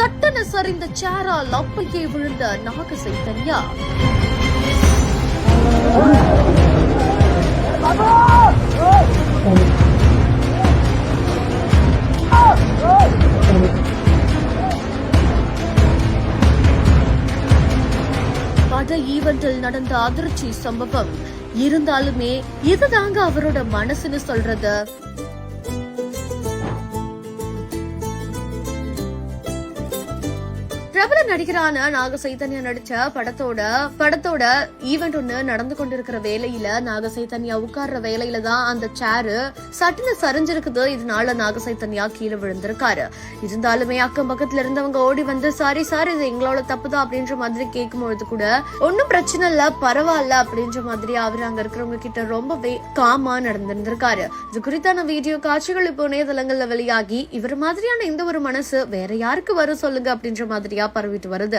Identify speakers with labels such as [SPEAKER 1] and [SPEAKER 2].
[SPEAKER 1] சட்டென சரிந்த சேரால் அப்படியே விழுந்த நாக சைத்தன்யா. பட ஈவெண்டில் நடந்த அதிர்ச்சி சம்பவம். இருந்தாலுமே இதுதாங்க அவரோட மனசுன்னு சொல்றது. பிரபல நடிகரான நாக சைத்தன்யா நடிச்ச படத்தோட ஈவெண்ட் ஒண்ணு நடந்து கொண்டிருக்கிற வேலையில நாக சைத்தன்யா உட்கார்ற வேலையில தான் அந்த சேரு சட்டுன்னு சரிஞ்சிருக்குது. இதனால நாக சைத்தன்யா கீழே விழுந்திருக்காரு. இருந்தாலுமே அக்கம் பக்கத்துல இருந்தவங்க ஓடி வந்து சாரி இது எங்களோட தப்புதான் அப்படின்ற மாதிரி கேட்கும்பொழுது கூட ஒன்னும் பிரச்சனை இல்ல, பரவாயில்ல அப்படின்ற மாதிரி அவர் அங்க இருக்கிறவங்க கிட்ட ரொம்பவே காமா நடந்திருந்திருக்காரு. இது குறித்தான வீடியோ காட்சிகள் இப்போ இணையதளங்கள்ல வெளியாகி இவர் மாதிரியான இந்த ஒரு மனசு வேற யாருக்கு வரும் சொல்லுங்க அப்படின்ற மாதிரியா பரவிட்டு வருது.